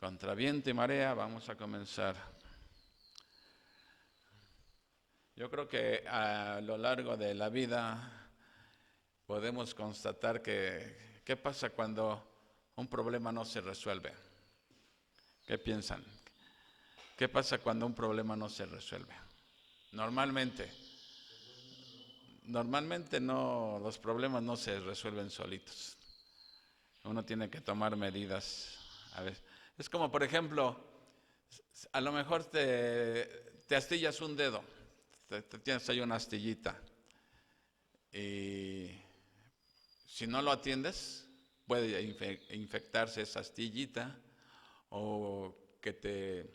Contra viento y marea vamos a comenzar. Yo creo que a lo largo de la vida podemos constatar que ¿qué pasa cuando un problema no se resuelve? ¿Qué piensan? ¿Qué pasa cuando un problema no se resuelve? Normalmente no, los problemas no se resuelven solitos. Uno tiene que tomar medidas. A ver, es como, por ejemplo, a lo mejor te astillas un dedo, te tienes ahí una astillita y si no lo atiendes puede infectarse esa astillita o que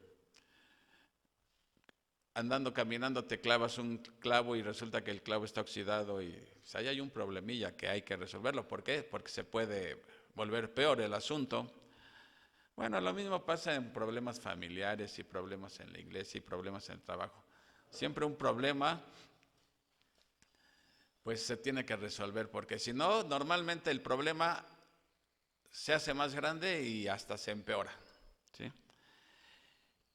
andando, caminando te clavas un clavo y resulta que el clavo está oxidado y pues, ahí hay un problemilla que hay que resolverlo. ¿Por qué? Porque se puede volver peor el asunto. Bueno, lo mismo pasa en problemas familiares y problemas en la iglesia y problemas en el trabajo. Siempre un problema, pues se tiene que resolver, porque si no, normalmente el problema se hace más grande y hasta se empeora, ¿sí?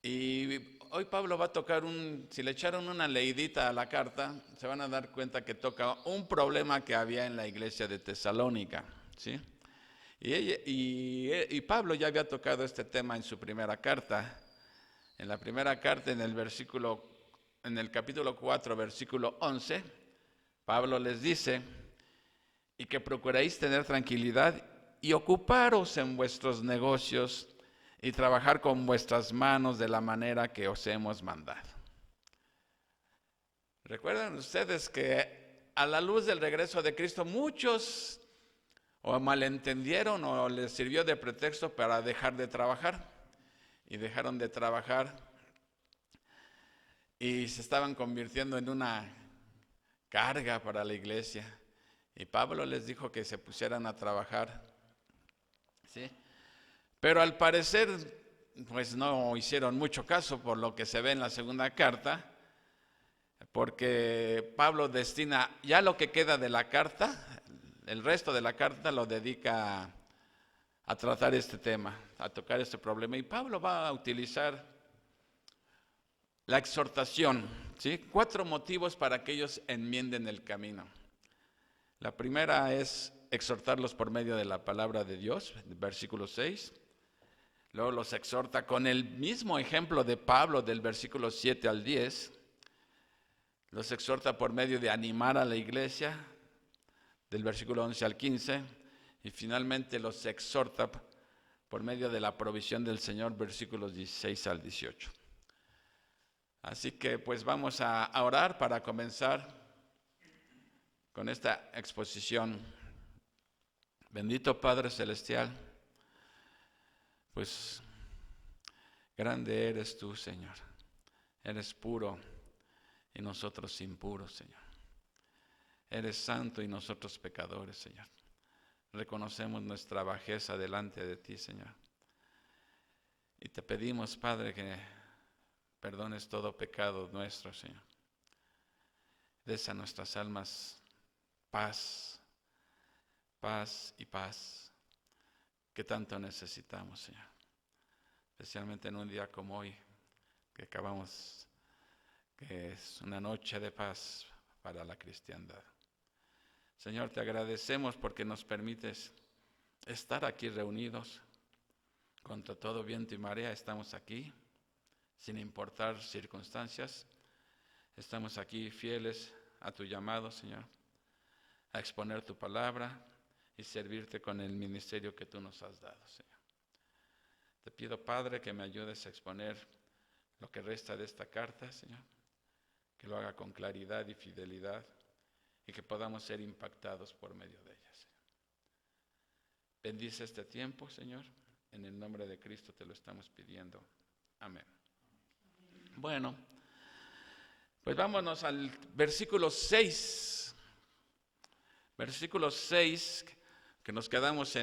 Y hoy Pablo va a tocar si le echaron una leidita a la carta, se van a dar cuenta que toca un problema que había en la iglesia de Tesalónica, ¿sí? Y Pablo ya había tocado este tema en su primera carta. En la primera carta, en el capítulo 4, versículo 11, Pablo les dice, y que procuréis tener tranquilidad y ocuparos en vuestros negocios y trabajar con vuestras manos de la manera que os hemos mandado. ¿Recuerdan ustedes que a la luz del regreso de Cristo muchos o malentendieron o les sirvió de pretexto para dejar de trabajar? Y dejaron de trabajar y se estaban convirtiendo en una carga para la iglesia. Y Pablo les dijo que se pusieran a trabajar, ¿sí? Pero al parecer, pues no hicieron mucho caso por lo que se ve en la segunda carta, porque Pablo destina ya lo que queda de la carta, el resto de la carta lo dedica a tratar este tema, a tocar este problema. Y Pablo va a utilizar la exhortación, ¿sí? 4 motivos para que ellos enmienden el camino. La primera es exhortarlos por medio de la palabra de Dios, versículo 6. Luego los exhorta con el mismo ejemplo de Pablo del versículo 7 al 10. Los exhorta por medio de animar a la iglesia, del versículo 11 al 15. Y finalmente los exhorta por medio de la provisión del Señor, versículos 16 al 18. Así que pues vamos a orar para comenzar con esta exposición. Bendito Padre Celestial, pues grande eres tú, Señor. Eres puro y nosotros impuros, Señor. Eres santo y nosotros pecadores, Señor. Reconocemos nuestra bajeza delante de ti, Señor. Y te pedimos, Padre, que perdones todo pecado nuestro, Señor. Des a nuestras almas paz, paz y paz, que tanto necesitamos, Señor. Especialmente en un día como hoy, que es una noche de paz para la cristiandad. Señor, te agradecemos porque nos permites estar aquí reunidos. Contra todo viento y marea estamos aquí, sin importar circunstancias. Estamos aquí fieles a tu llamado, Señor, a exponer tu palabra y servirte con el ministerio que tú nos has dado, Señor. Te pido, Padre, que me ayudes a exponer lo que resta de esta carta, Señor, que lo haga con claridad y fidelidad y que podamos ser impactados por medio de ella, Señor. Bendice este tiempo, Señor, en el nombre de Cristo te lo estamos pidiendo. Amén. Bueno, pues vámonos al versículo 6. Versículo 6, que nos quedamos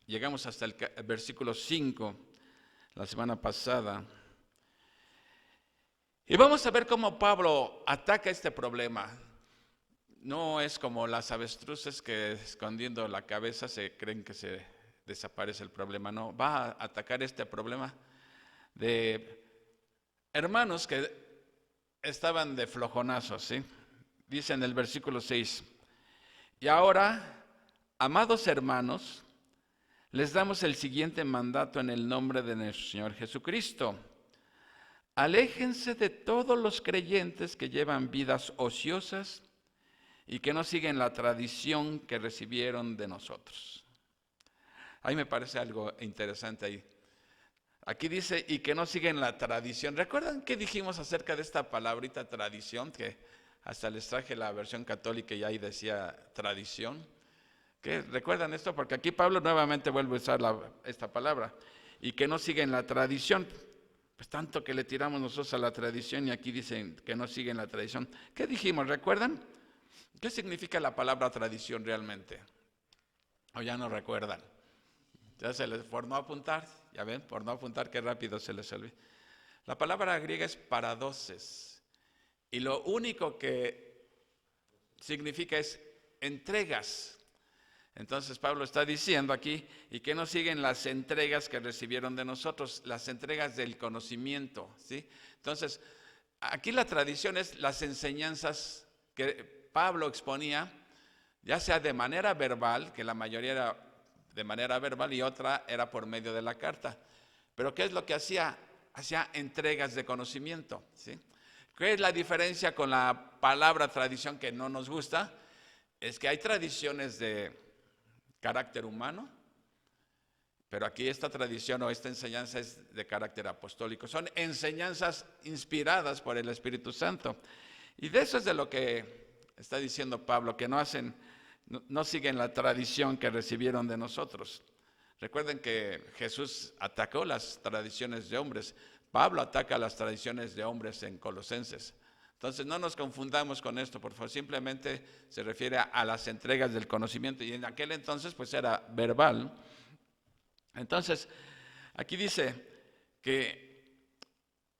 llegamos hasta el versículo 5 la semana pasada. Y vamos a ver cómo Pablo ataca este problema. No es como las avestruces que escondiendo la cabeza se creen que se desaparece el problema, no, va a atacar este problema de hermanos que estaban de flojonazos, ¿sí? Dice en el versículo 6, y ahora, amados hermanos, les damos el siguiente mandato en el nombre de nuestro Señor Jesucristo. Aléjense de todos los creyentes que llevan vidas ociosas y que no siguen la tradición que recibieron de nosotros. Ahí me parece algo interesante ahí. Aquí dice, y que no siguen la tradición. ¿Recuerdan qué dijimos acerca de esta palabrita tradición? Que hasta les traje la versión católica y ahí decía tradición. ¿Qué? ¿Recuerdan esto? Porque aquí Pablo nuevamente vuelve a usar esta palabra. Y que no siguen la tradición. Pues tanto que le tiramos nosotros a la tradición y aquí dicen que no siguen la tradición. ¿Qué dijimos? ¿Recuerdan? ¿Qué significa la palabra tradición realmente? ¿O ya no recuerdan? Ya se les, por no apuntar, ya ven, por no apuntar, qué rápido se les olvida. La palabra griega es paradoses. Y lo único que significa es entregas. Entonces Pablo está diciendo aquí, y que no siguen las entregas que recibieron de nosotros, las entregas del conocimiento, ¿sí? Entonces, aquí la tradición es las enseñanzas que Pablo exponía, ya sea de manera verbal, que la mayoría era de manera verbal y otra era por medio de la carta. Pero ¿qué es lo que hacía? Hacía entregas de conocimiento, ¿sí? ¿Qué es la diferencia con la palabra tradición que no nos gusta? Es que hay tradiciones de carácter humano, pero aquí esta tradición o esta enseñanza es de carácter apostólico. Son enseñanzas inspiradas por el Espíritu Santo. Y de eso es de lo que está diciendo Pablo, que no siguen la tradición que recibieron de nosotros. Recuerden que Jesús atacó las tradiciones de hombres. Pablo ataca las tradiciones de hombres en Colosenses. Entonces no nos confundamos con esto, por favor. Simplemente se refiere a las entregas del conocimiento. Y en aquel entonces pues era verbal. Entonces aquí dice que,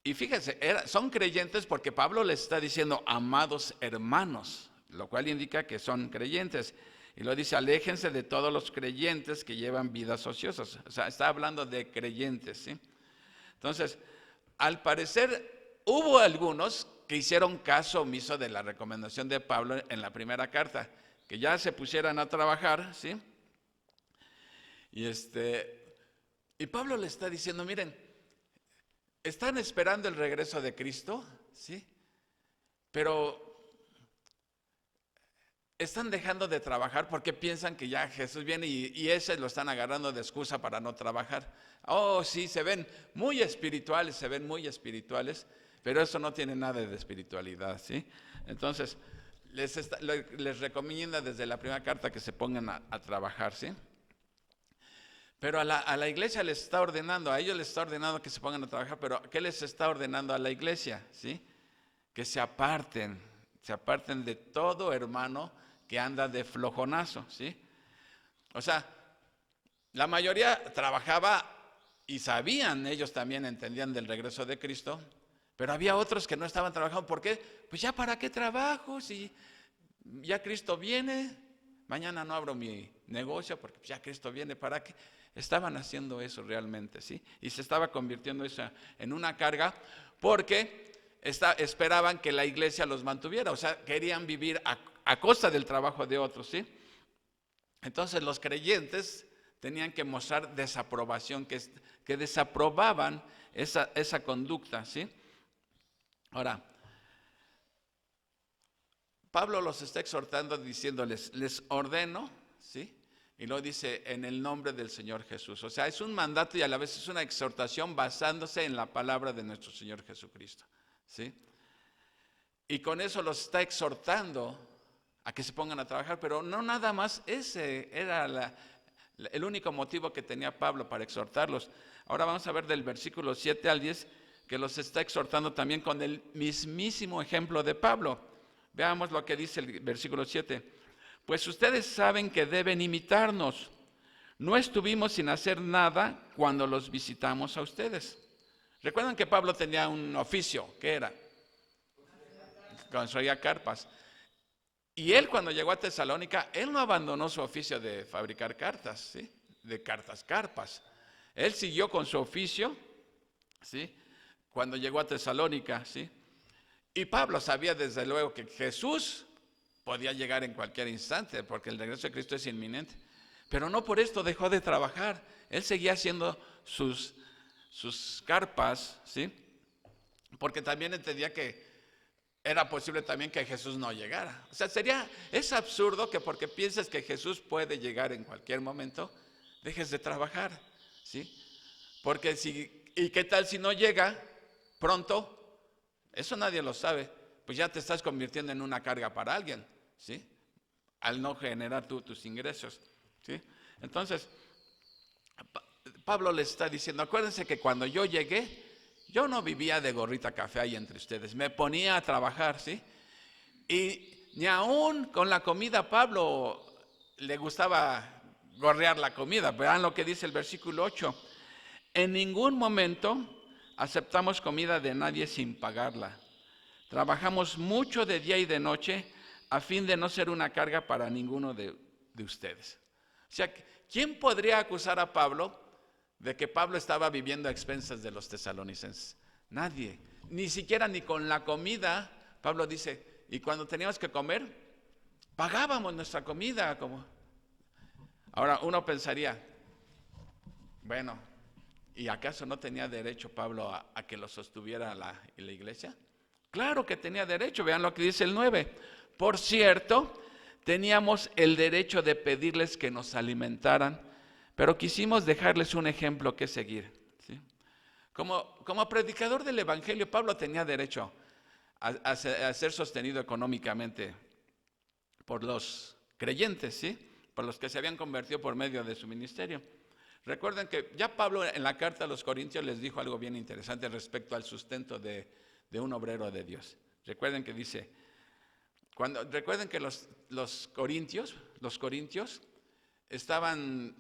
y fíjense, son creyentes porque Pablo les está diciendo amados hermanos, lo cual indica que son creyentes. Y lo dice, aléjense de todos los creyentes que llevan vidas ociosas. O sea, está hablando de creyentes, ¿sí? Entonces, al parecer, hubo algunos que hicieron caso omiso de la recomendación de Pablo en la primera carta, que ya se pusieran a trabajar, ¿sí? Y Pablo le está diciendo, miren, están esperando el regreso de Cristo, ¿sí? Pero están dejando de trabajar porque piensan que ya Jesús viene y ese lo están agarrando de excusa para no trabajar. Oh, sí, se ven muy espirituales, pero eso no tiene nada de espiritualidad, ¿sí? Entonces, les recomienda desde la primera carta que se pongan a trabajar, ¿sí? Pero a la iglesia les está ordenando, a ellos les está ordenando que se pongan a trabajar, pero ¿qué les está ordenando a la iglesia? ¿Sí? Que se aparten de todo hermano que anda de flojonazo, ¿sí? O sea, la mayoría trabajaba y sabían, ellos también entendían del regreso de Cristo, pero había otros que no estaban trabajando. ¿Por qué? Pues ya para qué trabajo si ya Cristo viene, mañana no abro mi negocio porque ya Cristo viene, ¿para qué? Estaban haciendo eso realmente, ¿sí? Y se estaba convirtiendo eso en una carga porque esperaban que la iglesia los mantuviera, o sea, querían vivir a costa del trabajo de otros, ¿sí? Entonces los creyentes tenían que mostrar desaprobación, que desaprobaban esa conducta, ¿sí? Ahora, Pablo los está exhortando diciéndoles, les ordeno, ¿sí? Y lo dice en el nombre del Señor Jesús. O sea, es un mandato y a la vez es una exhortación basándose en la palabra de nuestro Señor Jesucristo, ¿sí? Y con eso los está exhortando a que se pongan a trabajar, pero no nada más, ese era el único motivo que tenía Pablo para exhortarlos. Ahora vamos a ver del versículo 7 al 10 que los está exhortando también con el mismísimo ejemplo de Pablo. Veamos lo que dice el versículo 7. Pues ustedes saben que deben imitarnos. No estuvimos sin hacer nada cuando los visitamos a ustedes. Recuerdan que Pablo tenía un oficio, ¿qué era? Construía carpas. Y él cuando llegó a Tesalónica, él no abandonó su oficio de fabricar cartas, ¿sí? carpas. Él siguió con su oficio, ¿sí? Cuando llegó a Tesalónica, ¿sí? Y Pablo sabía desde luego que Jesús podía llegar en cualquier instante, porque el regreso de Cristo es inminente. Pero no por esto dejó de trabajar. Él seguía haciendo sus carpas, ¿sí? Porque también entendía que era posible también que Jesús no llegara. O sea, es absurdo que porque pienses que Jesús puede llegar en cualquier momento, dejes de trabajar, ¿sí? Porque ¿y qué tal si no llega pronto? Eso nadie lo sabe. Pues ya te estás convirtiendo en una carga para alguien, ¿sí? Al no generar tú tus ingresos, ¿sí? Entonces, Pablo les está diciendo, acuérdense que cuando yo llegué, yo no vivía de gorrita café ahí entre ustedes, me ponía a trabajar, ¿sí? Y ni aún con la comida a Pablo le gustaba gorrear la comida. Vean lo que dice el versículo 8. En ningún momento aceptamos comida de nadie sin pagarla. Trabajamos mucho de día y de noche a fin de no ser una carga para ninguno de ustedes. O sea, ¿quién podría acusar a Pablo de que Pablo estaba viviendo a expensas de los tesalonicenses? Nadie. Ni siquiera ni con la comida. Pablo dice, y cuando teníamos que comer, pagábamos nuestra comida. Ahora uno pensaría, bueno, ¿y acaso no tenía derecho Pablo a que lo sostuviera la iglesia? Claro que tenía derecho. Vean lo que dice el 9. Por cierto, teníamos el derecho de pedirles que nos alimentaran, pero quisimos dejarles un ejemplo que seguir, ¿sí? Como predicador del Evangelio, Pablo tenía derecho a ser sostenido económicamente por los creyentes, ¿sí? Por los que se habían convertido por medio de su ministerio. Recuerden que ya Pablo en la carta a los Corintios les dijo algo bien interesante respecto al sustento de un obrero de Dios. Recuerden que dice, recuerden que los corintios estaban,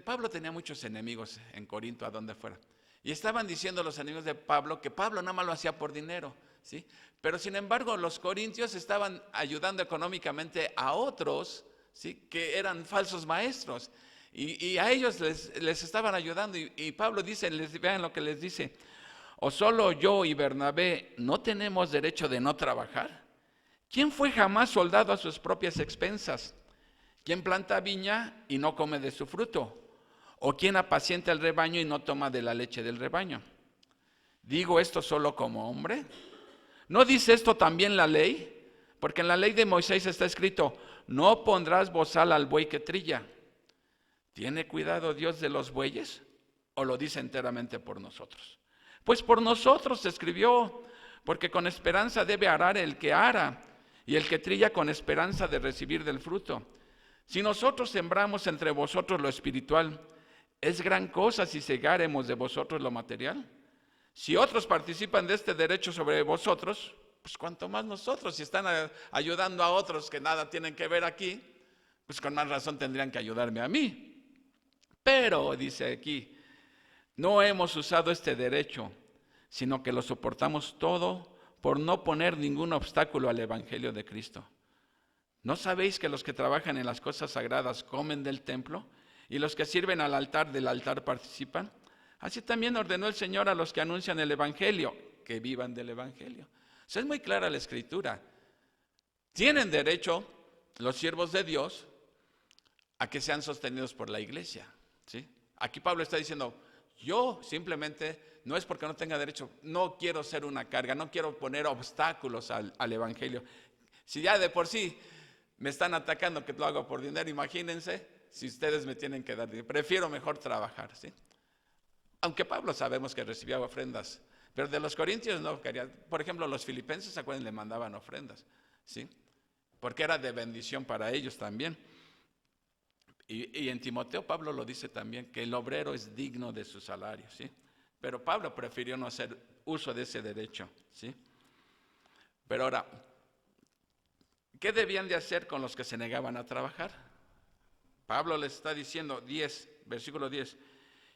Pablo tenía muchos enemigos en Corinto, a donde fuera, y estaban diciendo los enemigos de Pablo que Pablo nada más lo hacía por dinero, ¿sí? Pero sin embargo los corintios estaban ayudando económicamente a otros, ¿sí? Que eran falsos maestros, y a ellos les estaban ayudando, y Pablo dice, vean lo que les dice, ¿o solo yo y Bernabé no tenemos derecho de no trabajar? ¿Quién fue jamás soldado a sus propias expensas? ¿Quién planta viña y no come de su fruto? ¿O quién apacienta el rebaño y no toma de la leche del rebaño? ¿Digo esto solo como hombre? ¿No dice esto también la ley? Porque en la ley de Moisés está escrito, no pondrás bozal al buey que trilla. ¿Tiene cuidado Dios de los bueyes? ¿O lo dice enteramente por nosotros? Pues por nosotros se escribió, porque con esperanza debe arar el que ara, y el que trilla con esperanza de recibir del fruto. Si nosotros sembramos entre vosotros lo espiritual, ¿es gran cosa si segáremos de vosotros lo material? Si otros participan de este derecho sobre vosotros, pues cuanto más nosotros, si están ayudando a otros que nada tienen que ver aquí, pues con más razón tendrían que ayudarme a mí. Pero, dice aquí, no hemos usado este derecho, sino que lo soportamos todo por no poner ningún obstáculo al Evangelio de Cristo. ¿No sabéis que los que trabajan en las cosas sagradas comen del templo y los que sirven al altar del altar participan? Así también ordenó el Señor a los que anuncian el Evangelio, que vivan del Evangelio. O sea, es muy clara la Escritura. Tienen derecho los siervos de Dios a que sean sostenidos por la iglesia, ¿sí? Aquí Pablo está diciendo, yo simplemente, no es porque no tenga derecho, no quiero ser una carga, no quiero poner obstáculos al Evangelio. Si ya de por sí me están atacando que lo hago por dinero, imagínense si ustedes me tienen que dar dinero. Prefiero mejor trabajar, ¿sí? Aunque Pablo sabemos que recibía ofrendas, pero de los corintios no quería. Por ejemplo, los filipenses, ¿se acuerdan? Le mandaban ofrendas, ¿sí? Porque era de bendición para ellos también. Y en Timoteo Pablo lo dice también, que el obrero es digno de su salario, ¿sí? Pero Pablo prefirió no hacer uso de ese derecho, ¿sí? Pero ahora, ¿qué debían de hacer con los que se negaban a trabajar? Pablo les está diciendo, versículo 10,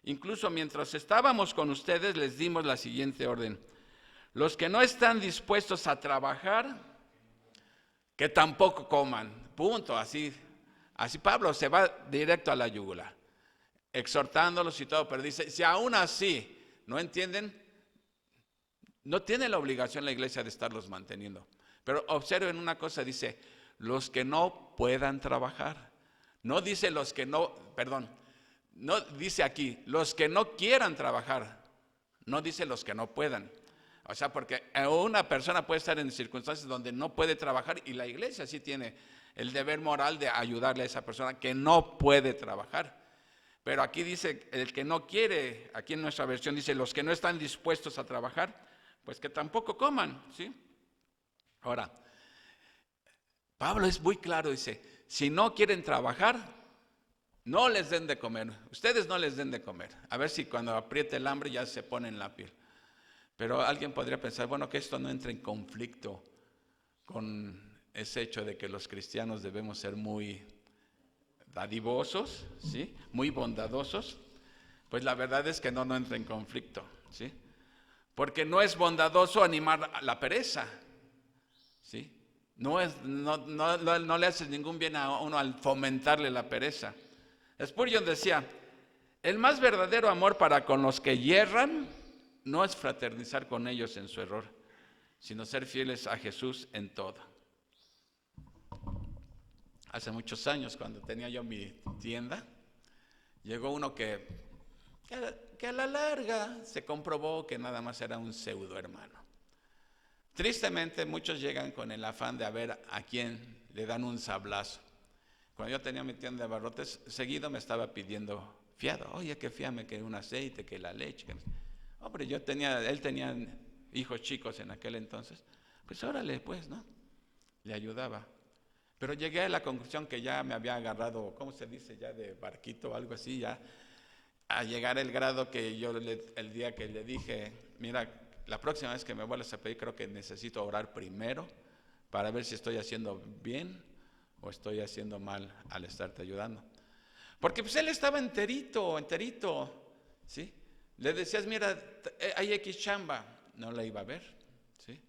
incluso mientras estábamos con ustedes les dimos la siguiente orden, los que no están dispuestos a trabajar, que tampoco coman, punto, así Así Pablo se va directo a la yugular, exhortándolos y todo, pero dice, si aún así no entienden, no tiene la obligación la iglesia de estarlos manteniendo. Pero observen una cosa, dice, los que no puedan trabajar. No dice los que no, perdón, no dice aquí, los que no quieran trabajar. No dice los que no puedan. O sea, porque una persona puede estar en circunstancias donde no puede trabajar y la iglesia sí tiene el deber moral de ayudarle a esa persona que no puede trabajar. Pero aquí dice el que no quiere, aquí en nuestra versión dice los que no están dispuestos a trabajar, pues que tampoco coman, ¿sí? Ahora, Pablo es muy claro, dice, si no quieren trabajar, no les den de comer, ustedes no les den de comer, a ver si cuando apriete el hambre ya se ponen la piel. Pero alguien podría pensar, bueno, que esto no entre en conflicto con ese hecho de que los cristianos debemos ser muy dadivosos, ¿sí? Muy bondadosos. Pues la verdad es que no entra en conflicto, ¿sí? Porque no es bondadoso animar a la pereza, ¿sí? No le haces ningún bien a uno al fomentarle la pereza. Spurgeon decía, el más verdadero amor para con los que yerran no es fraternizar con ellos en su error, sino ser fieles a Jesús en todo. Hace muchos años, cuando tenía yo mi tienda, llegó uno que a la larga se comprobó que nada más era un pseudo hermano. Tristemente, muchos llegan con el afán de a ver a quién le dan un sablazo. Cuando yo tenía mi tienda de abarrotes, seguido me estaba pidiendo fiado. Oye, que fíame, que un aceite, que la leche. Hombre, él tenía hijos chicos en aquel entonces. Pues órale, pues, ¿no? Le ayudaba. Pero llegué a la conclusión que ya me había agarrado, ¿cómo se dice? Ya de barquito o algo así, ya a llegar al grado que yo el día que le dije, mira, la próxima vez que me vuelvas a pedir, creo que necesito orar primero para ver si estoy haciendo bien o estoy haciendo mal al estarte ayudando. Porque pues él estaba enterito, ¿sí? Le decías, mira, hay X chamba, no la iba a ver, ¿sí?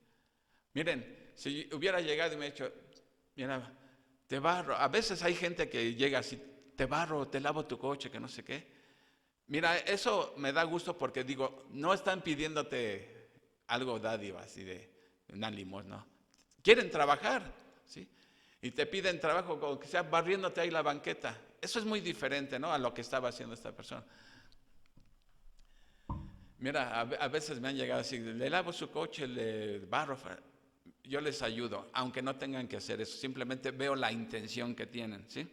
Miren, si hubiera llegado y me ha dicho, mira, te barro, a veces hay gente que llega así, te barro, te lavo tu coche, que no sé qué. Mira, eso me da gusto porque digo, no están pidiéndote algo dádiva, así de una limosna, ¿no? Quieren trabajar, ¿sí? Y te piden trabajo, como que sea barriéndote ahí la banqueta. Eso es muy diferente, ¿no? A lo que estaba haciendo esta persona. Mira, a veces me han llegado así, le lavo su coche, le barro, yo les ayudo, aunque no tengan que hacer eso, simplemente veo la intención que tienen, ¿sí?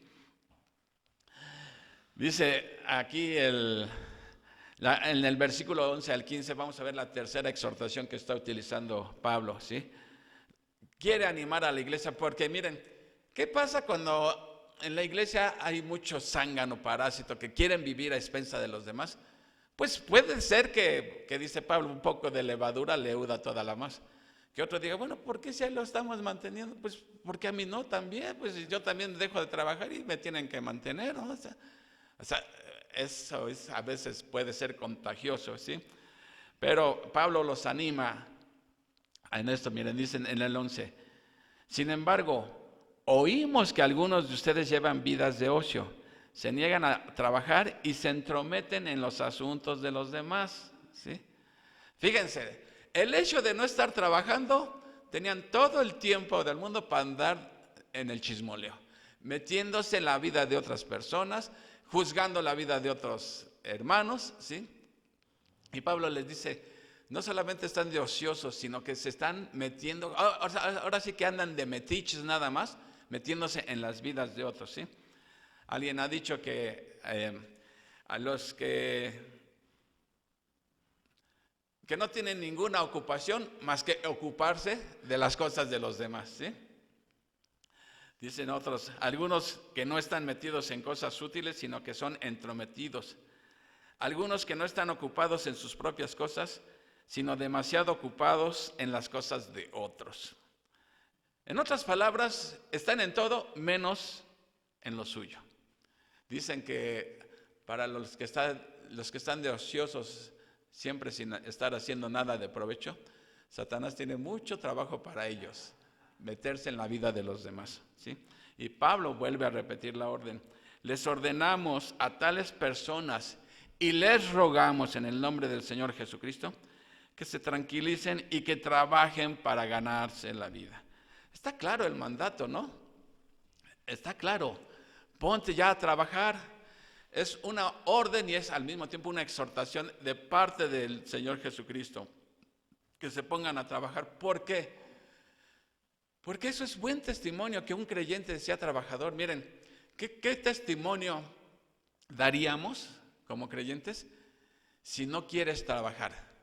Dice aquí en el versículo 11 al 15, vamos a ver la tercera exhortación que está utilizando Pablo, ¿sí? Quiere animar a la iglesia porque miren, ¿qué pasa cuando en la iglesia hay mucho zángano parásito que quieren vivir a expensa de los demás? Pues puede ser que dice Pablo, un poco de levadura leuda toda la masa. Que otro diga, bueno, ¿por qué si lo estamos manteniendo? Pues porque a mí no también, pues yo también dejo de trabajar y me tienen que mantener, ¿no? O sea, eso a veces puede ser contagioso, ¿sí? Pero Pablo los anima en esto, miren, dicen en el 11, sin embargo, oímos que algunos de ustedes llevan vidas de ocio, se niegan a trabajar y se entrometen en los asuntos de los demás, ¿sí? Fíjense, el hecho de no estar trabajando, tenían todo el tiempo del mundo para andar en el chismoleo, metiéndose en la vida de otras personas, juzgando la vida de otros hermanos, ¿sí? Y Pablo les dice, no solamente están de ociosos, sino que se están metiendo, ahora sí que andan de metiches nada más, metiéndose en las vidas de otros, ¿sí? Alguien ha dicho que a los que no tienen ninguna ocupación más que ocuparse de las cosas de los demás, ¿sí? Dicen otros, algunos que no están metidos en cosas útiles, sino que son entrometidos. Algunos que no están ocupados en sus propias cosas, sino demasiado ocupados en las cosas de otros. En otras palabras, están en todo menos en lo suyo. Dicen que para los que están de ociosos, siempre sin estar haciendo nada de provecho, Satanás tiene mucho trabajo para ellos. meterse en la vida de los demás, ¿sí? Y Pablo vuelve a repetir la orden. Les ordenamos a tales personas y les rogamos en el nombre del Señor Jesucristo que se tranquilicen y que trabajen para ganarse la vida. Está claro el mandato, ¿no? Está claro. Ponte ya a trabajar. Es una orden y es al mismo tiempo una exhortación de parte del Señor Jesucristo. Que se pongan a trabajar. ¿Por qué? Porque eso es buen testimonio que un creyente sea trabajador. Miren, ¿qué testimonio daríamos como creyentes si no quieres trabajar?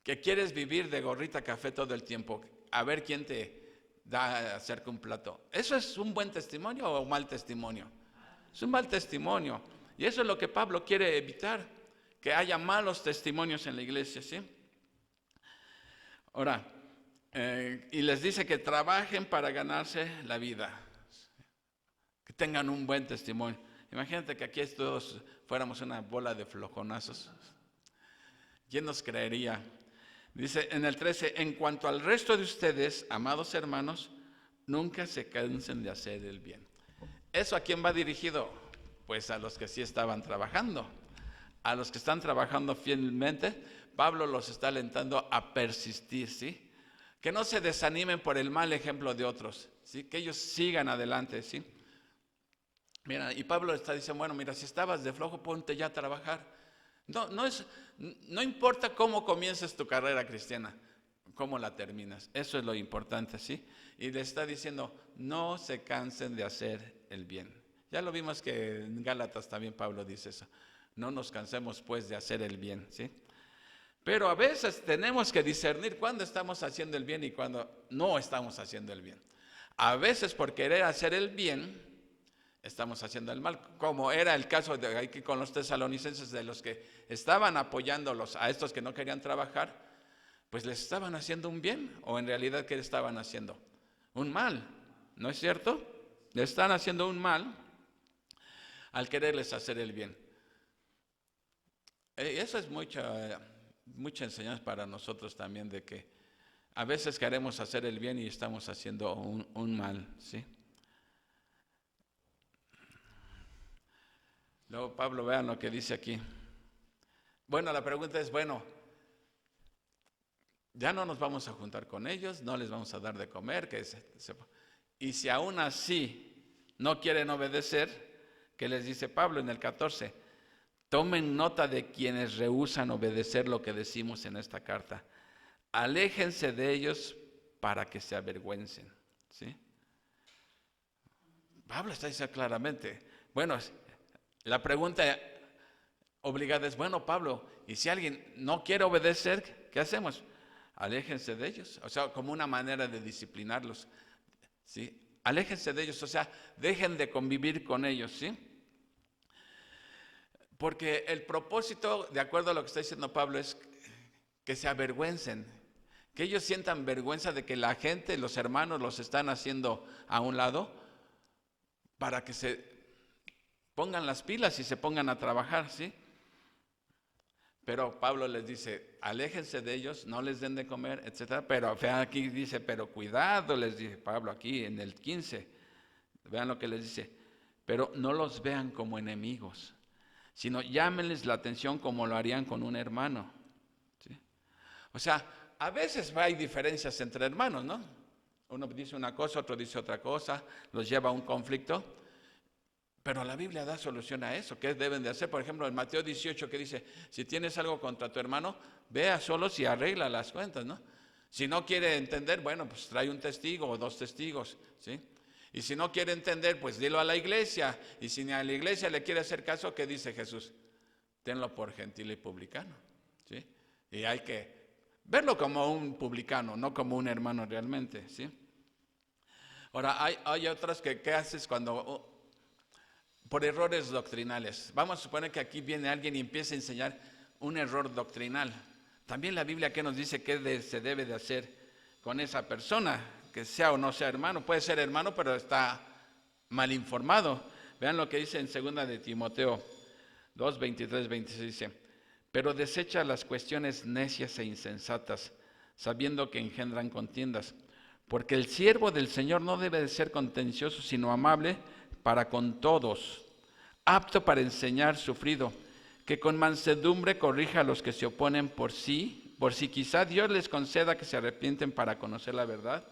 Que quieres vivir de gorrita café todo el tiempo, a ver quién te da acerca un plato. ¿Eso es un buen testimonio o un mal testimonio? Es un mal testimonio. Y eso es lo que Pablo quiere evitar, que haya malos testimonios en la iglesia, ¿sí? Ahora, y les dice que trabajen para ganarse la vida, que tengan un buen testimonio. Imagínate que aquí todos fuéramos una bola de flojonazos. ¿Quién nos creería? Dice en el 13, en cuanto al resto de ustedes, amados hermanos, nunca se cansen de hacer el bien. ¿Eso a quién va dirigido? Pues a los que sí estaban trabajando. A los que están trabajando fielmente, Pablo los está alentando a persistir, ¿sí? Que no se desanimen por el mal ejemplo de otros, ¿sí? Que ellos sigan adelante, ¿sí? Mira, y Pablo está diciendo, bueno, mira, si estabas de flojo, ponte ya a trabajar. No importa cómo comiences tu carrera cristiana, cómo la terminas. Eso es lo importante, ¿sí? Y le está diciendo, no se cansen de hacer el bien. Ya lo vimos que en Gálatas también Pablo dice eso. No nos cansemos pues de hacer el bien, ¿sí? Pero a veces tenemos que discernir cuándo estamos haciendo el bien y cuándo no estamos haciendo el bien. A veces por querer hacer el bien, estamos haciendo el mal, como era el caso de aquí con los tesalonicenses, de los que estaban apoyándolos a estos que no querían trabajar, pues les estaban haciendo un bien, o en realidad ¿qué estaban haciendo? Un mal, ¿no es cierto? Le están haciendo un mal al quererles hacer el bien. Eso es mucha enseñanza para nosotros también, de que a veces queremos hacer el bien y estamos haciendo un mal, ¿sí? Luego Pablo, vean lo que dice aquí. Bueno, la pregunta es, bueno, ya no nos vamos a juntar con ellos, no les vamos a dar de comer, y si aún así no quieren obedecer, ¿qué les dice Pablo en el 14? Tomen nota de quienes rehúsan obedecer lo que decimos en esta carta. Aléjense de ellos para que se avergüencen, ¿sí? Pablo está diciendo claramente, bueno, la pregunta obligada es, bueno, Pablo, ¿y si alguien no quiere obedecer, qué hacemos? Aléjense de ellos, o sea, como una manera de disciplinarlos, ¿sí? Aléjense de ellos, o sea, dejen de convivir con ellos, ¿sí? Porque el propósito, de acuerdo a lo que está diciendo Pablo, es que se avergüencen, que ellos sientan vergüenza de que la gente, los hermanos, los están haciendo a un lado, para que se pongan las pilas y se pongan a trabajar, ¿sí? Pero Pablo les dice, aléjense de ellos, no les den de comer, etcétera. Pero vean aquí dice, pero cuidado, les dice Pablo aquí en el 15. Vean lo que les dice, pero no los vean como enemigos, sino llámenles la atención como lo harían con un hermano, ¿sí? O sea, a veces hay diferencias entre hermanos, ¿no? Uno dice una cosa, otro dice otra cosa, los lleva a un conflicto, pero la Biblia da solución a eso. ¿Qué deben de hacer? Por ejemplo, en Mateo 18 que dice, si tienes algo contra tu hermano, ve a solos y arregla las cuentas, ¿no? Si no quiere entender, bueno, pues trae un testigo o dos testigos, ¿sí? Y si no quiere entender, pues dilo a la iglesia. Y si ni a la iglesia le quiere hacer caso, ¿qué dice Jesús? Tenlo por gentil y publicano, ¿sí? Y hay que verlo como un publicano, no como un hermano realmente, ¿sí? Ahora, hay otras que, ¿qué haces cuando por errores doctrinales? Vamos a suponer que aquí viene alguien y empieza a enseñar un error doctrinal. También la Biblia, ¿qué nos dice qué se debe de hacer con esa persona? Que sea o no sea hermano, puede ser hermano, pero está mal informado. Vean lo que dice en 2 de Timoteo 2, 23, 26, dice, pero desecha las cuestiones necias e insensatas, sabiendo que engendran contiendas, Porque el siervo del Señor no debe de ser contencioso, sino amable para con todos, apto para enseñar, sufrido, que con mansedumbre corrija a los que se oponen por si quizá Dios les conceda que se arrepienten para conocer la verdad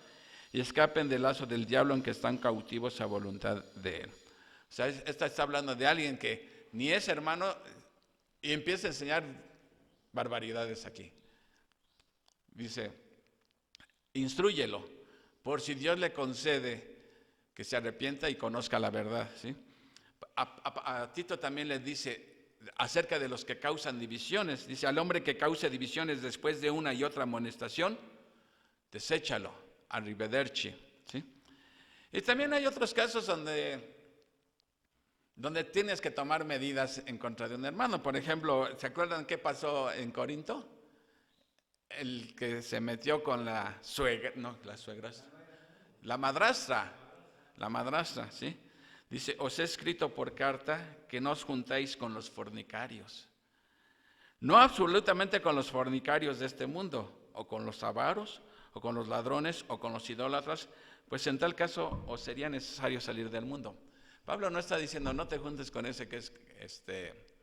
y escapen del lazo del diablo en que están cautivos a voluntad de él. O sea, esta está hablando de alguien que ni es hermano y empieza a enseñar barbaridades aquí. Dice, instrúyelo, por si Dios le concede que se arrepienta y conozca la verdad, ¿sí? A Tito también le dice acerca de los que causan divisiones, dice, al hombre que cause divisiones después de una y otra amonestación, deséchalo, arrivederci, ¿sí? Y también hay otros casos donde tienes que tomar medidas en contra de un hermano. Por ejemplo, ¿se acuerdan qué pasó en Corinto? El que se metió con la madrastra, ¿sí? Dice, os he escrito por carta que no os juntéis con los fornicarios. No absolutamente con los fornicarios de este mundo, o con los avaros, o con los ladrones, o con los idólatras, pues en tal caso os sería necesario salir del mundo. Pablo no está diciendo, no te juntes con ese que es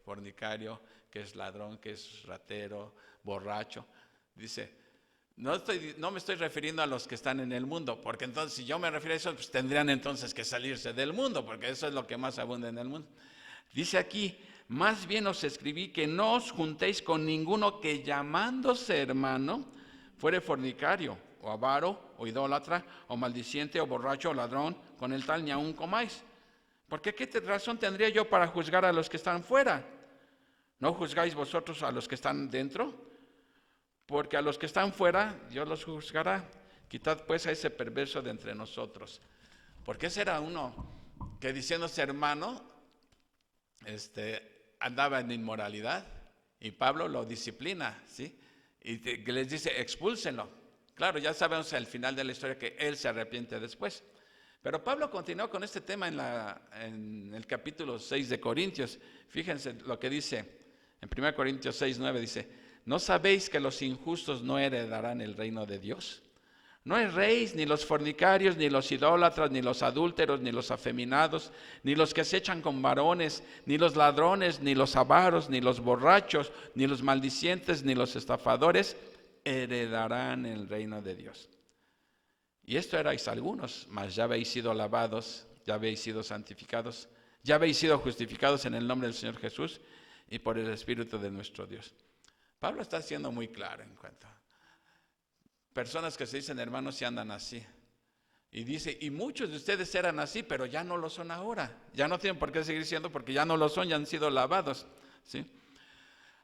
fornicario, que es ladrón, que es ratero, borracho. Dice, no me estoy refiriendo a los que están en el mundo, porque entonces si yo me refiero a eso, pues tendrían entonces que salirse del mundo, porque eso es lo que más abunda en el mundo. Dice aquí, más bien os escribí que no os juntéis con ninguno que llamándose hermano fuere fornicario, o avaro, o idólatra, o maldiciente, o borracho, o ladrón, con el tal ni aun comáis. Porque ¿qué razón tendría yo para juzgar a los que están fuera? ¿No juzgáis vosotros a los que están dentro? Porque a los que están fuera, Dios los juzgará. Quitad pues a ese perverso de entre nosotros. Porque ese era uno que diciéndose hermano, andaba en inmoralidad. Y Pablo lo disciplina, ¿sí? Y les dice, expúlsenlo. Claro, ya sabemos al final de la historia que él se arrepiente después. Pero Pablo continuó con este tema en el capítulo 6 de Corintios. Fíjense lo que dice en 1 Corintios 6, 9, dice, ¿no sabéis que los injustos no heredarán el reino de Dios? No erréis ni los fornicarios, ni los idólatras, ni los adúlteros, ni los afeminados, ni los que se echan con varones, ni los ladrones, ni los avaros, ni los borrachos, ni los maldicientes, ni los estafadores, heredarán el reino de Dios. Y esto erais algunos, mas ya habéis sido lavados, ya habéis sido santificados, ya habéis sido justificados en el nombre del Señor Jesús y por el Espíritu de nuestro Dios. Pablo está siendo muy claro en cuanto a personas que se dicen hermanos y andan así. Y dice, y muchos de ustedes eran así, pero ya no lo son ahora. Ya no tienen por qué seguir siendo porque ya no lo son, ya han sido lavados, ¿sí?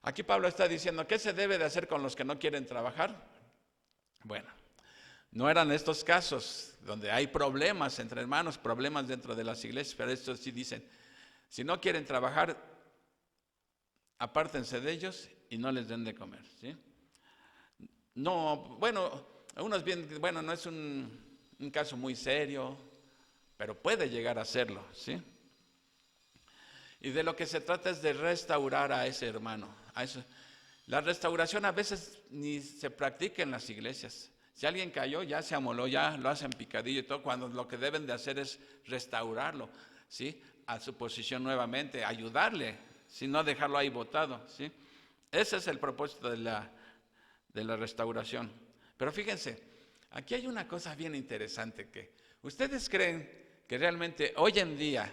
Aquí Pablo está diciendo, ¿qué se debe de hacer con los que no quieren trabajar? Bueno, no eran estos casos donde hay problemas entre hermanos, problemas dentro de las iglesias, pero estos sí dicen, si no quieren trabajar, apártense de ellos y no les den de comer, ¿sí? No, bueno, no es un caso muy serio, pero puede llegar a serlo, ¿sí? Y de lo que se trata es de restaurar a ese hermano. La restauración a veces ni se practica en las iglesias. Si alguien cayó, ya se amoló, ya lo hacen picadillo y todo, cuando lo que deben de hacer es restaurarlo, ¿sí? A su posición nuevamente, ayudarle, ¿sí? No dejarlo ahí botado, ¿sí? Ese es el propósito de la restauración. Pero fíjense, aquí hay una cosa bien interesante que ustedes creen que realmente hoy en día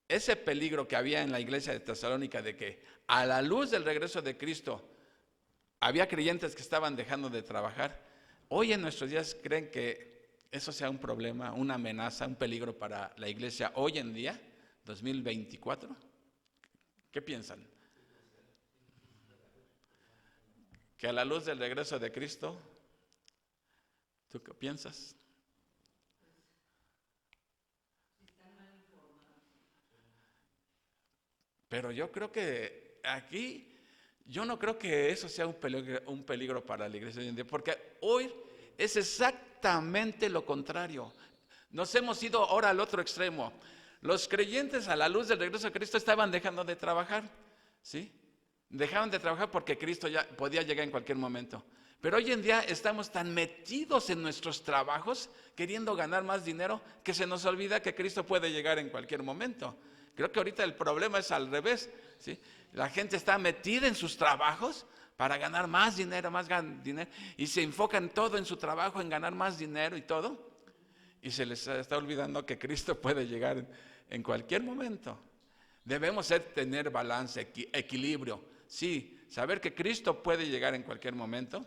ese peligro que había en la iglesia de Tesalónica de que a la luz del regreso de Cristo había creyentes que estaban dejando de trabajar, hoy en nuestros días creen que eso sea un problema, una amenaza, un peligro para la iglesia hoy en día, 2024. ¿Qué piensan? Que a la luz del regreso de Cristo, ¿tú qué piensas? Pero yo creo que aquí, yo no creo que eso sea un peligro para la iglesia hoy en día, porque hoy es exactamente lo contrario. Nos hemos ido ahora al otro extremo. Los creyentes a la luz del regreso de Cristo estaban dejando de trabajar, ¿sí? Dejaban de trabajar porque Cristo ya podía llegar en cualquier momento. Pero hoy en día estamos tan metidos en nuestros trabajos, queriendo ganar más dinero, que se nos olvida que Cristo puede llegar en cualquier momento. Creo que ahorita el problema es al revés, ¿sí? La gente está metida en sus trabajos para ganar más dinero, dinero, y se enfocan todo en su trabajo, en ganar más dinero y todo, y se les está olvidando que Cristo puede llegar en cualquier momento. Debemos tener balance, equilibrio, sí, saber que Cristo puede llegar en cualquier momento,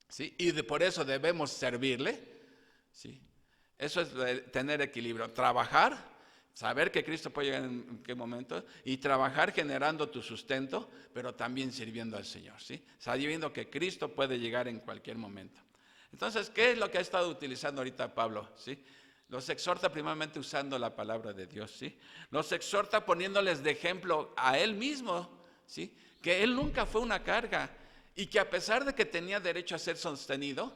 ¿sí? Y por eso debemos servirle, ¿sí? Eso es tener equilibrio, trabajar, saber que Cristo puede llegar en qué momento, y trabajar generando tu sustento, pero también sirviendo al Señor, ¿sí? Sabiendo que Cristo puede llegar en cualquier momento. Entonces, ¿qué es lo que ha estado utilizando ahorita Pablo? ¿Sí? Los exhorta primeramente usando la palabra de Dios, ¿sí? Los exhorta poniéndoles de ejemplo a él mismo, ¿sí? Que él nunca fue una carga y que a pesar de que tenía derecho a ser sostenido,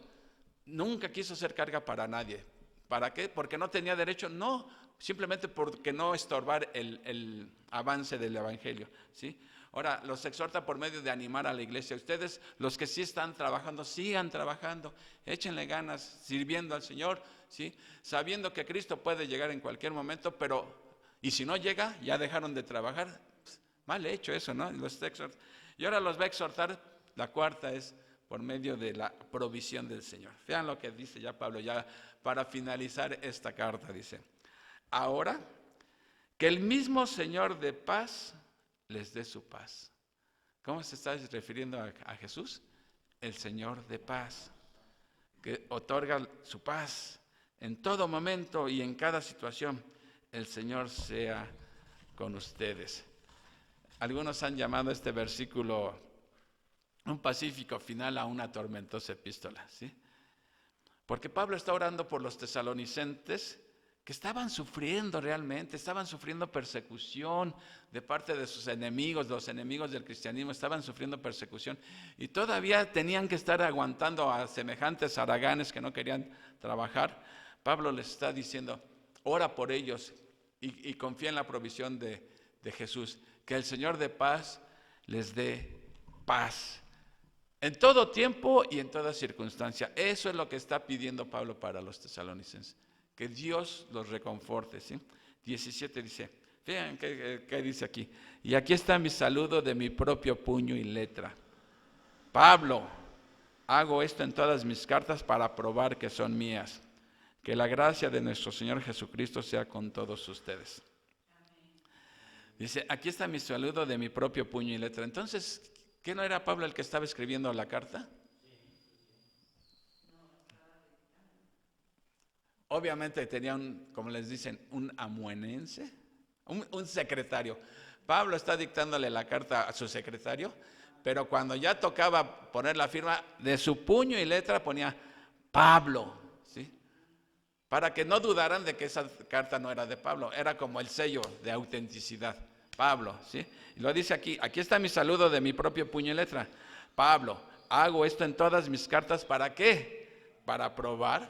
nunca quiso ser carga para nadie. ¿Para qué? Porque no tenía derecho, no, simplemente porque no estorbar el avance del evangelio, ¿sí? Ahora, los exhorta por medio de animar a la iglesia. Ustedes, los que sí están trabajando, sigan trabajando, échenle ganas, sirviendo al Señor, ¿sí? Sabiendo que Cristo puede llegar en cualquier momento, y si no llega, ya dejaron de trabajar. Mal hecho eso, ¿no? Y ahora los va a exhortar, la cuarta es por medio de la provisión del Señor. Vean lo que dice ya Pablo, ya para finalizar esta carta, dice: ahora, que el mismo Señor de paz les dé su paz. ¿Cómo se está refiriendo a Jesús? El Señor de paz, que otorga su paz en todo momento y en cada situación. El Señor sea con ustedes. Algunos han llamado este versículo un pacífico final a una tormentosa epístola, ¿sí? Porque Pablo está orando por los tesalonicenses que estaban sufriendo realmente, estaban sufriendo persecución de parte de sus enemigos, los enemigos del cristianismo estaban sufriendo persecución y todavía tenían que estar aguantando a semejantes haraganes que no querían trabajar. Pablo les está diciendo, ora por ellos y confía en la provisión de Jesús, que el Señor de paz les dé paz en todo tiempo y en toda circunstancia. Eso es lo que está pidiendo Pablo para los tesalonicenses, que Dios los reconforte, ¿sí? 17 dice, vean qué dice aquí. Y aquí está mi saludo de mi propio puño y letra. Pablo, hago esto en todas mis cartas para probar que son mías. Que la gracia de nuestro Señor Jesucristo sea con todos ustedes. Dice, aquí está mi saludo de mi propio puño y letra. Entonces, ¿qué no era Pablo el que estaba escribiendo la carta? Obviamente tenía como les dicen, un amanuense, un secretario. Pablo está dictándole la carta a su secretario, pero cuando ya tocaba poner la firma, de su puño y letra ponía Pablo, ¿sí? Para que no dudaran de que esa carta no era de Pablo, era como el sello de autenticidad. Pablo, ¿sí? Y lo dice aquí está mi saludo de mi propio puño y letra. Pablo, hago esto en todas mis cartas, ¿para qué? Para probar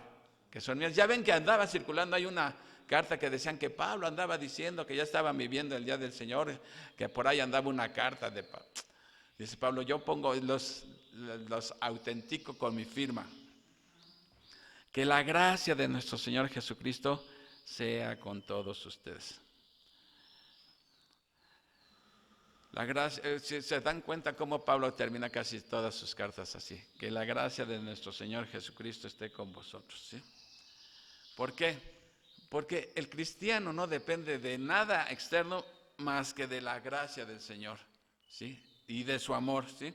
que son mías. Ya ven que andaba circulando, hay una carta que decían que Pablo andaba diciendo que ya estaban viviendo el día del Señor, que por ahí andaba una carta de Pablo. Dice Pablo, yo pongo los autentico con mi firma. Que la gracia de nuestro Señor Jesucristo sea con todos ustedes. La gracia, se dan cuenta cómo Pablo termina casi todas sus cartas así. Que la gracia de nuestro Señor Jesucristo esté con vosotros, ¿sí? ¿Por qué? Porque el cristiano no depende de nada externo más que de la gracia del Señor, ¿sí? Y de su amor, ¿sí?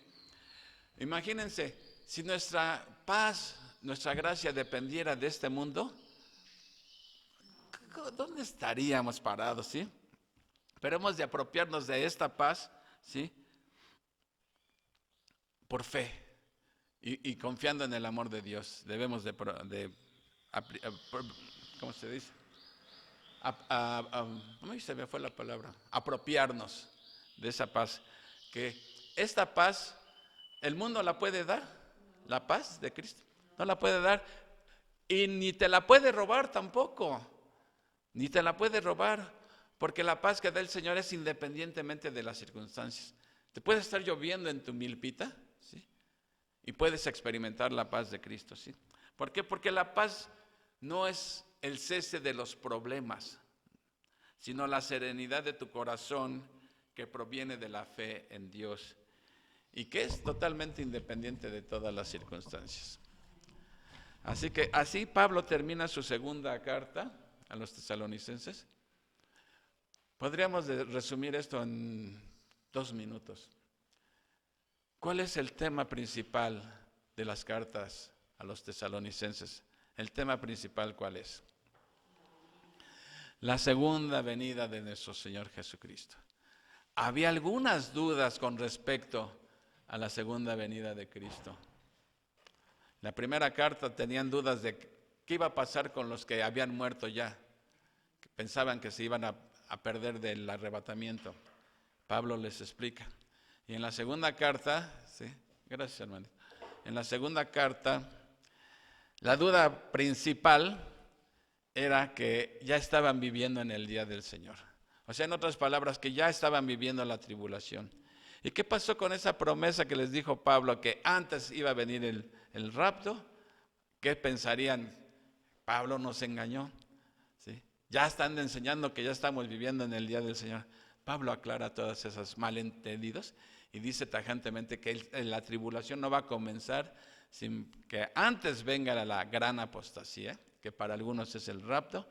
Imagínense, si nuestra paz, nuestra gracia dependiera de este mundo, ¿dónde estaríamos parados, sí? Pero hemos de apropiarnos de esta paz, ¿sí? Por fe y confiando en el amor de Dios. Debemos ¿cómo se dice? Se me fue la palabra. Apropiarnos de esa paz. Que esta paz, el mundo la puede dar, la paz de Cristo. No la puede dar y ni te la puede robar tampoco. Ni te la puede robar, porque la paz que da el Señor es independientemente de las circunstancias. Te puede estar lloviendo en tu milpita, ¿sí? y puedes experimentar la paz de Cristo, ¿sí? ¿Por qué? Porque la paz no es el cese de los problemas, sino la serenidad de tu corazón que proviene de la fe en Dios y que es totalmente independiente de todas las circunstancias. Así que así Pablo termina su segunda carta a los tesalonicenses. Podríamos resumir esto en 2 minutos. ¿Cuál es el tema principal de las cartas a los tesalonicenses? El tema principal, ¿cuál es? La segunda venida de nuestro Señor Jesucristo. Había algunas dudas con respecto a la segunda venida de Cristo. La primera carta tenían dudas de qué iba a pasar con los que habían muerto ya, que pensaban que se iban a perder del arrebatamiento. Pablo les explica. Y en la segunda carta, sí, gracias hermano. En la segunda carta, la duda principal era que ya estaban viviendo en el día del Señor. O sea, en otras palabras, que ya estaban viviendo la tribulación. ¿Y qué pasó con esa promesa que les dijo Pablo, que antes iba a venir el rapto? ¿Qué pensarían? Pablo nos engañó. ¿Sí? Ya están enseñando que ya estamos viviendo en el día del Señor. Pablo aclara todos esos malentendidos y dice tajantemente que la tribulación no va a comenzar sin que antes venga la gran apostasía, que para algunos es el rapto,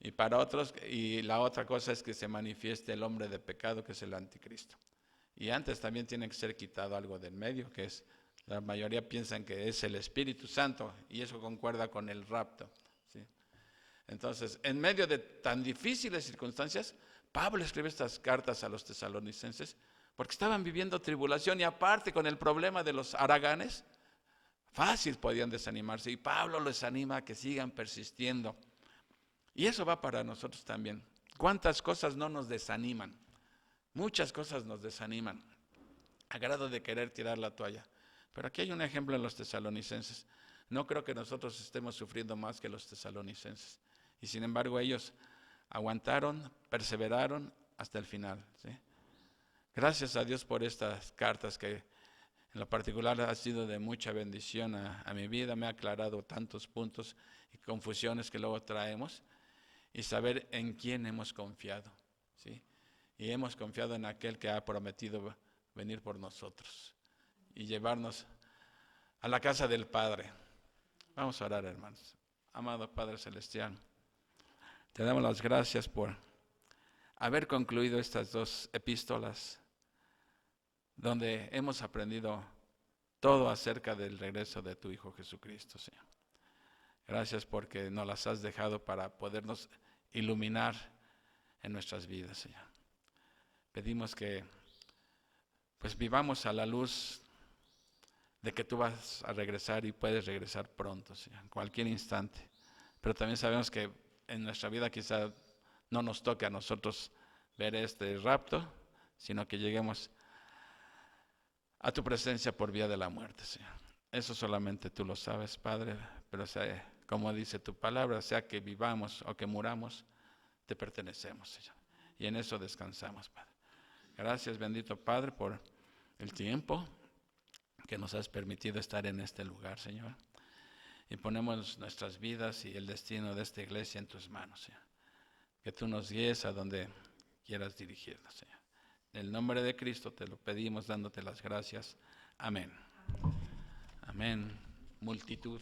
y para otros, y la otra cosa es que se manifieste el hombre de pecado, que es el anticristo. Y antes también tiene que ser quitado algo del medio, que es, la mayoría piensan que es el Espíritu Santo, y eso concuerda con el rapto, ¿sí? Entonces, en medio de tan difíciles circunstancias, Pablo escribe estas cartas a los tesalonicenses, porque estaban viviendo tribulación, y aparte con el problema de los haraganes, fácil podían desanimarse, y Pablo les anima a que sigan persistiendo. Y eso va para nosotros también. ¿Cuántas cosas no nos desaniman? Muchas cosas nos desaniman, a grado de querer tirar la toalla. Pero aquí hay un ejemplo en los tesalonicenses. No creo que nosotros estemos sufriendo más que los tesalonicenses. Y sin embargo ellos aguantaron, perseveraron hasta el final, ¿sí? Gracias a Dios por estas cartas que en lo particular ha sido de mucha bendición a mi vida. Me ha aclarado tantos puntos y confusiones que luego traemos. Y saber en quién hemos confiado, ¿sí? Y hemos confiado en aquel que ha prometido venir por nosotros y llevarnos a la casa del Padre. Vamos a orar, hermanos. Amado Padre Celestial, te damos las gracias por haber concluido estas 2 epístolas donde hemos aprendido todo acerca del regreso de tu Hijo Jesucristo, Señor. Gracias porque nos las has dejado para podernos iluminar en nuestras vidas, Señor. Pedimos que pues vivamos a la luz de que tú vas a regresar y puedes regresar pronto, Señor, en cualquier instante. Pero también sabemos que en nuestra vida quizá no nos toque a nosotros ver este rapto, sino que lleguemos a tu presencia por vía de la muerte, Señor. Eso solamente tú lo sabes, Padre, pero como dice tu palabra, sea que vivamos o que muramos, te pertenecemos, Señor. Y en eso descansamos, Padre. Gracias, bendito Padre, por el tiempo que nos has permitido estar en este lugar, Señor. Y ponemos nuestras vidas y el destino de esta iglesia en tus manos, Señor. Que tú nos guíes a donde quieras dirigirnos, Señor. En el nombre de Cristo te lo pedimos, dándote las gracias. Amén. Amén. Multitud.